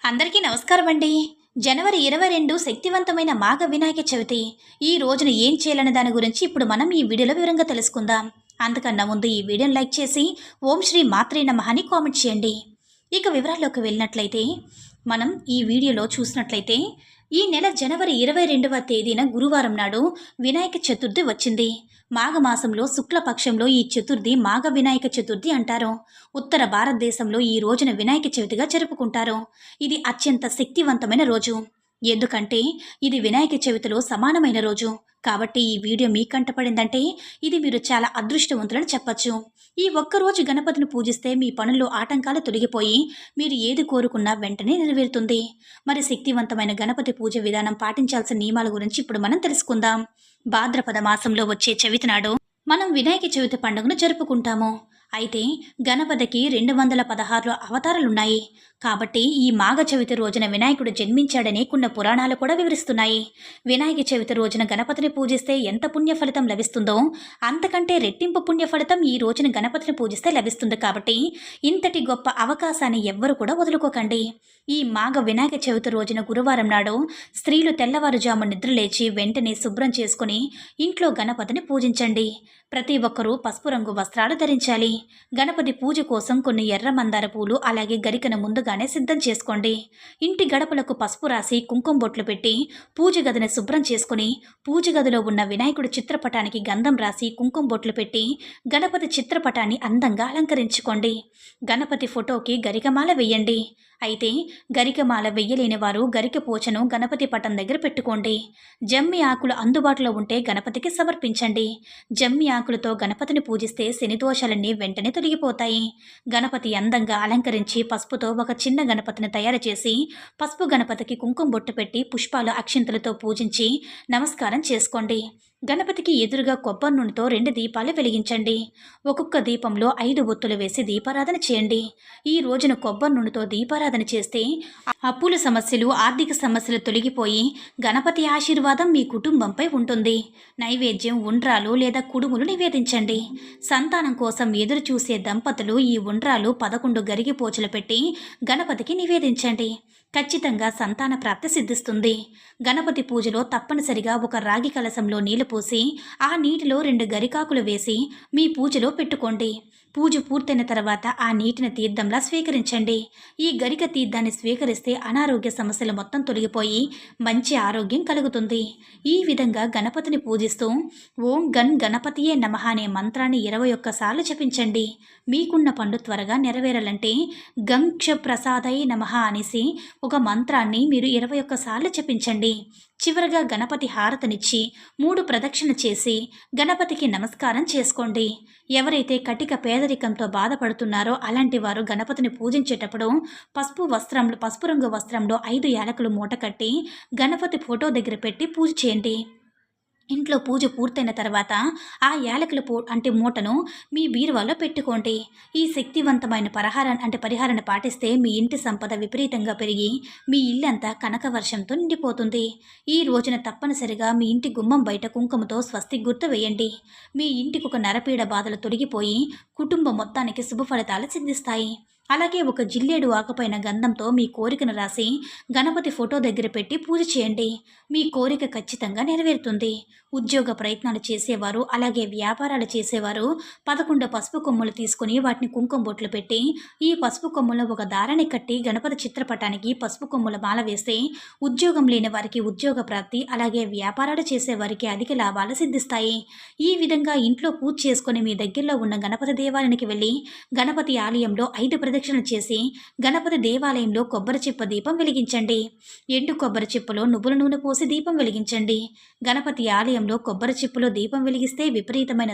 అందరికీ నమస్కారం అండి. జనవరి 22 శక్తివంతమైన మాఘ వినాయక చవితి. ఈ రోజున ఏం చేయాలనే దాని గురించి ఇప్పుడు మనం ఈ వీడియోలో వివరంగా తెలుసుకుందాం. అంతకన్నా ముందు ఈ వీడియోని లైక్ చేసి ఓం శ్రీ మాత్రే నమః అని కామెంట్ చేయండి. ఇక వివరాల్లోకి వెళ్ళినట్లయితే మనం ఈ వీడియోలో చూసినట్లయితే ఈ నెల జనవరి 22వ తేదీన గురువారం నాడు వినాయక చతుర్థి వచ్చింది. మాఘమాసంలో శుక్లపక్షంలో ఈ చతుర్థి మాఘ వినాయక చతుర్థి అంటారు. ఉత్తర భారతదేశంలో ఈ రోజున వినాయక చవితిగా జరుపుకుంటారు. ఇది అత్యంత శక్తివంతమైన రోజు. ఎందుకంటే ఇది వినాయక చవితిలో సమానమైన రోజు. కాబట్టి ఈ వీడియో మీ కంటపడిందంటే ఇది మీరు చాలా అదృష్టవంతులని చెప్పచ్చు. ఈ ఒక్కరోజు గణపతిని పూజిస్తే మీ పనుల్లో ఆటంకాలు తొలగిపోయి మీరు ఏది కోరుకున్నా వెంటనే నెరవేరుతుంది. మరి శక్తివంతమైన గణపతి పూజ విధానం పాటించాల్సిన నియమాల గురించి ఇప్పుడు మనం తెలుసుకుందాం. భాద్రపద మాసంలో వచ్చే చవితి నాడు మనం వినాయక చవితి పండుగను జరుపుకుంటాము. అయితే గణపతికి 216 అవతారాలున్నాయి. కాబట్టి ఈ మాఘ చవితి రోజున వినాయకుడు జన్మించాడని కొన్ని పురాణాలు కూడా వివరిస్తున్నాయి. వినాయక చవితి రోజున గణపతిని పూజిస్తే ఎంత పుణ్య ఫలితం లభిస్తుందో అంతకంటే రెట్టింపు పుణ్య ఫలితం ఈ రోజున గణపతిని పూజిస్తే లభిస్తుంది. కాబట్టి ఇంతటి గొప్ప అవకాశాన్ని ఎవ్వరు కూడా వదులుకోకండి. ఈ మాఘ వినాయక చవితి రోజున గురువారం నాడు స్త్రీలు తెల్లవారుజాము నిద్రలేచి వెంటనే శుభ్రం చేసుకుని ఇంట్లో గణపతిని పూజించండి. ప్రతి ఒక్కరూ పసుపు రంగు వస్త్రాలు ధరించాలి. గణపతి పూజ కోసం కొన్ని ఎర్ర మందార పూలు అలాగే గరికను ముందుగానే సిద్ధం చేసుకోండి. ఇంటి గడపలకు పసుపు రాసి కుంకుమ బొట్లు పెట్టి పూజ గదిని శుభ్రం చేసుకుని పూజ గదిలో ఉన్న వినాయకుడి చిత్రపటానికి గంధం రాసి కుంకుమ బొట్లు పెట్టి గణపతి చిత్రపటాన్ని అందంగా అలంకరించుకోండి. గణపతి ఫోటోకి గరికమాల వెయ్యండి. అయితే గరికమాల వెయ్యలేని వారు గరిక పోచను గణపతి పటం దగ్గర పెట్టుకోండి. జమ్మి ఆకులు అందుబాటులో ఉంటే గణపతికి సమర్పించండి. జమ్మి ఆకులతో గణపతిని పూజిస్తే శని దోషాలన్నీ వెంటనే తొలగిపోతాయి. గణపతి అందంగా అలంకరించి పసుపుతో ఒక చిన్న గణపతిని తయారు చేసి పసుపు గణపతికి కుంకుమ బొట్టు పెట్టి పుష్పాలు అక్షింతలతో పూజించి నమస్కారం చేసుకోండి. గణపతికి ఎదురుగా కొబ్బరి నూనెతో 2 దీపాలు వెలిగించండి. ఒక్కొక్క దీపంలో 5 ఒత్తులు వేసి దీపారాధన చేయండి. ఈ రోజున కొబ్బరి నూనెతో దీపారాధన చేస్తే అప్పుల సమస్యలు ఆర్థిక సమస్యలు తొలగిపోయి గణపతి ఆశీర్వాదం మీ కుటుంబంపై ఉంటుంది. నైవేద్యం ఉండ్రాలు లేదా కుడుములు నివేదించండి. సంతానం కోసం ఎదురు చూసే దంపతులు ఈ ఉండ్రాలు 11 గరిగిపోచలు పెట్టి గణపతికి నివేదించండి. ఖచ్చితంగా సంతాన ప్రాప్తి సిద్ధిస్తుంది. గణపతి పూజలో తప్పనిసరిగా ఒక రాగి కలశంలో నీళ్లు పోసి ఆ నీటిలో 2 గరికాకులు వేసి మీ పూజలో పెట్టుకోండి. పూజ పూర్తయిన తర్వాత ఆ నీటిని తీర్థంలా స్వీకరించండి. ఈ గరిక తీర్థాన్ని స్వీకరిస్తే అనారోగ్య సమస్యలు మొత్తం తొలగిపోయి మంచి ఆరోగ్యం కలుగుతుంది. ఈ విధంగా గణపతిని పూజిస్తూ ఓం గన్ గణపతియే నమః అనే మంత్రాన్ని 21 సార్లు జపించండి. మీకున్న పనులు త్వరగా నెరవేరాలంటే గం క్ష ప్రసాదై నమః అనేసి ఒక మంత్రాన్ని మీరు 21 సార్లు జపించండి. చివరగా గణపతి హారతనిచ్చి 3 ప్రదక్షిణ చేసి గణపతికి నమస్కారం చేసుకోండి. ఎవరైతే కటిక పేదరికంతో బాధపడుతున్నారో అలాంటి వారు గణపతిని పూజించేటప్పుడు పసుపు రంగు వస్త్రంలో 5 యాలకులు మూట కట్టి గణపతి ఫోటో దగ్గర పెట్టి పూజ చేయండి. ఇంట్లో పూజ పూర్తయిన తర్వాత ఆ యాలకుల మూటను మీ బీరువాలో పెట్టుకోండి. ఈ శక్తివంతమైన పరిహారాన్ని పాటిస్తే మీ ఇంటి సంపద విపరీతంగా పెరిగి మీ ఇల్లంతా కనక వర్షంతో నిండిపోతుంది. ఈ రోజున తప్పనిసరిగా మీ ఇంటి గుమ్మం బయట కుంకుమతో స్వస్తి గుర్తు వేయండి. మీ ఇంటికి ఒక నరపీడ బాధలు తొలగిపోయి కుటుంబం మొత్తానికి శుభ ఫలితాలు సిద్ధిస్తాయి. అలాగే ఒక జిల్లేడు ఆకుపైన గంధంతో మీ కోరికను రాసి గణపతి ఫోటో దగ్గర పెట్టి పూజ చేయండి. మీ కోరిక ఖచ్చితంగా నెరవేరుతుంది. ఉద్యోగ ప్రయత్నాలు చేసేవారు అలాగే వ్యాపారాలు చేసేవారు 11 పసుపు కొమ్ములు తీసుకుని వాటిని కుంకుమ బొట్లు పెట్టి ఈ పసుపు కొమ్ములో ఒక దారాన్ని కట్టి గణపతి చిత్రపటానికి పసుపు కొమ్ముల మాల వేస్తే ఉద్యోగం లేని వారికి ఉద్యోగ ప్రాప్తి అలాగే వ్యాపారాలు చేసేవారికి అధిక లాభాలు సిద్ధిస్తాయి. ఈ విధంగా ఇంట్లో పూజ చేసుకుని మీ దగ్గరలో ఉన్న గణపతి దేవాలయానికి వెళ్ళి గణపతి ఆలయంలో 5 ప్రదక్షిణలు చేసి గణపతి దేవాలయంలో కొబ్బరి చిప్ప దీపం వెలిగించండి. ఎండు కొబ్బరి చిప్పలో నువ్వుల నూనె పోసి దీపం వెలిగించండి. గణపతి ఆలయంలో కొబ్బరి చిప్పలో దీపం వెలిగిస్తే విపరీతమైన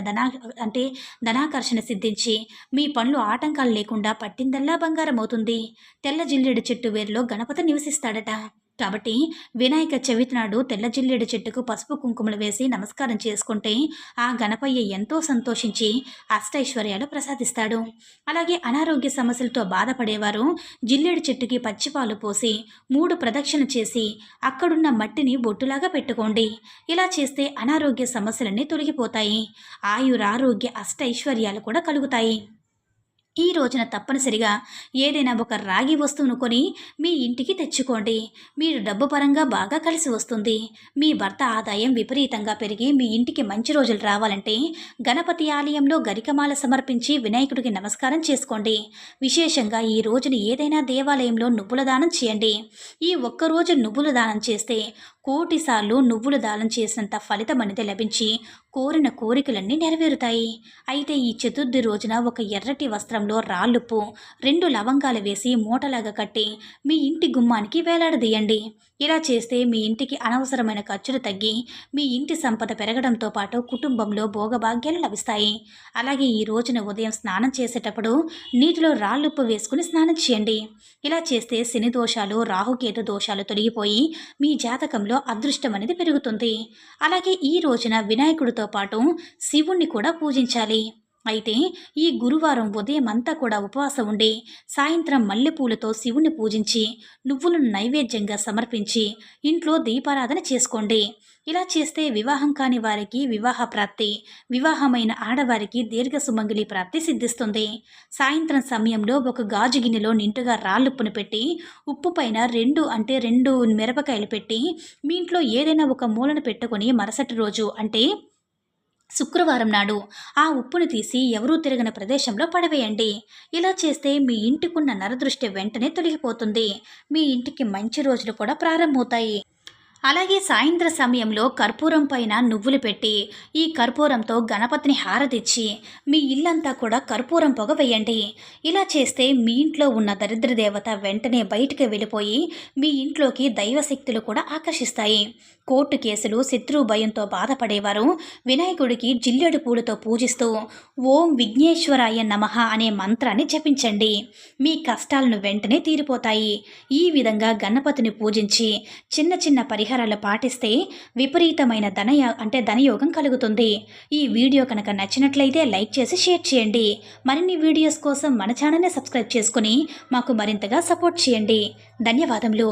ధనాకర్షణ సిద్ధించి మీ పనులు ఆటంకాలు లేకుండా పట్టిందల్లా బంగారం అవుతుంది. తెల్ల జిల్లేడు చెట్టు వేరులో గణపతి నివసిస్తాడట. కాబట్టి వినాయక చవితి నాడు తెల్ల జిల్లేడు చెట్టుకు పసుపు కుంకుమలు వేసి నమస్కారం చేసుకుంటే ఆ గణపయ్య ఎంతో సంతోషించి అష్టైశ్వర్యాలు ప్రసాదిస్తాడు. అలాగే అనారోగ్య సమస్యలతో బాధపడేవారు జిల్లేడు చెట్టుకి పచ్చిపాలు పోసి 3 ప్రదక్షిణ చేసి అక్కడున్న మట్టిని బొట్టులాగా పెట్టుకోండి. ఇలా చేస్తే అనారోగ్య సమస్యలన్నీ తొలగిపోతాయి. ఆయురారోగ్య అష్టైశ్వర్యాలు కూడా కలుగుతాయి. ఈ రోజున తప్పనిసరిగా ఏదైనా ఒక రాగి వస్తువును కొని మీ ఇంటికి తెచ్చుకోండి. మీరు డబ్బు పరంగా బాగా కలిసి వస్తుంది. మీ భర్త ఆదాయం విపరీతంగా పెరిగి మీ ఇంటికి మంచి రోజులు రావాలంటే గణపతి ఆలయంలో గరికమాల సమర్పించి వినాయకుడికి నమస్కారం చేసుకోండి. విశేషంగా ఈ రోజున ఏదైనా దేవాలయంలో నువ్వుల దానం చేయండి. ఈ ఒక్కరోజు నువ్వుల దానం చేస్తే కోటిసార్లు నువ్వులు దానం చేసినంత ఫలితం అనేది లభించి కోరిన కోరికలన్నీ నెరవేరుతాయి. అయితే ఈ చతుర్థి రోజున ఒక ఎర్రటి వస్త్రంలో రాళ్ళుప్పు 2 లవంగాలు వేసి మూటలాగా కట్టి మీ ఇంటి గుమ్మానికి వేలాడదీయండి. ఇలా చేస్తే మీ ఇంటికి అనవసరమైన ఖర్చులు తగ్గి మీ ఇంటి సంపద పెరగడంతో పాటు కుటుంబంలో భోగభాగ్యాలు లభిస్తాయి. అలాగే ఈ రోజున ఉదయం స్నానం చేసేటప్పుడు నీటిలో రాళ్ళుప్పు వేసుకుని స్నానం చేయండి. ఇలా చేస్తే శని దోషాలు, రాహుకేతు దోషాలు తొలగిపోయి మీ జాతకంలో అదృష్టం అనేది పెరుగుతుంది. అలాగే ఈ రోజున వినాయకుడితో పాటు శివుణ్ణి కూడా పూజించాలి. అయితే ఈ గురువారం ఉదయం అంతా కూడా ఉపవాసం ఉండి సాయంత్రం మల్లెపూలతో శివుని పూజించి నువ్వులను నైవేద్యంగా సమర్పించి ఇంట్లో దీపారాధన చేసుకోండి. ఇలా చేస్తే వివాహం కాని వారికి వివాహ ప్రాప్తి, వివాహమైన ఆడవారికి దీర్ఘ సుమంగళి ప్రాప్తి సిద్ధిస్తుంది. సాయంత్రం సమయంలో ఒక గాజు గిన్నెలో నిండుగా రాళ్ళుప్పును పెట్టి ఉప్పు పైన 2 మిరపకాయలు పెట్టి మీ ఇంట్లో ఏదైనా ఒక మూలను పెట్టుకొని మరుసటి రోజు అంటే శుక్రవారం నాడు ఆ ఉప్పును తీసి ఎవరూ తిరగని ప్రదేశంలో పడవేయండి. ఇలా చేస్తే మీ ఇంటికున్న నరదృష్టి వెంటనే తొలగిపోతుంది. మీ ఇంటికి మంచి రోజులు కూడా ప్రారంభమవుతాయి. అలాగే సాయంత్ర సమయంలో కర్పూరం పైన నువ్వులు పెట్టి ఈ కర్పూరంతో గణపతిని హారతిచ్చి మీ ఇల్లంతా కూడా కర్పూరం పొగ వేయండి. ఇలా చేస్తే మీ ఇంట్లో ఉన్న దరిద్ర దేవత వెంటనే బయటికి వెళ్ళిపోయి మీ ఇంట్లోకి దైవశక్తులు కూడా ఆకర్షిస్తాయి. కోర్టు కేసులు, శత్రు భయంతో బాధపడేవారు వినాయకుడికి జిల్లెడు పూలతో పూజిస్తూ ఓం విఘ్నేశ్వరాయ నమః అనే మంత్రాన్ని జపించండి. మీ కష్టాలను వెంటనే తీరిపోతాయి. ఈ విధంగా గణపతిని పూజించి చిన్న చిన్న పరిహారాలు పాటిస్తే విపరీతమైన ధనయోగం కలుగుతుంది. ఈ వీడియో కనుక నచ్చినట్లయితే లైక్ చేసి షేర్ చేయండి. మరిన్ని వీడియోస్ కోసం మన ఛానల్ని సబ్స్క్రైబ్ చేసుకుని మాకు మరింతగా సపోర్ట్ చేయండి. ధన్యవాదములు.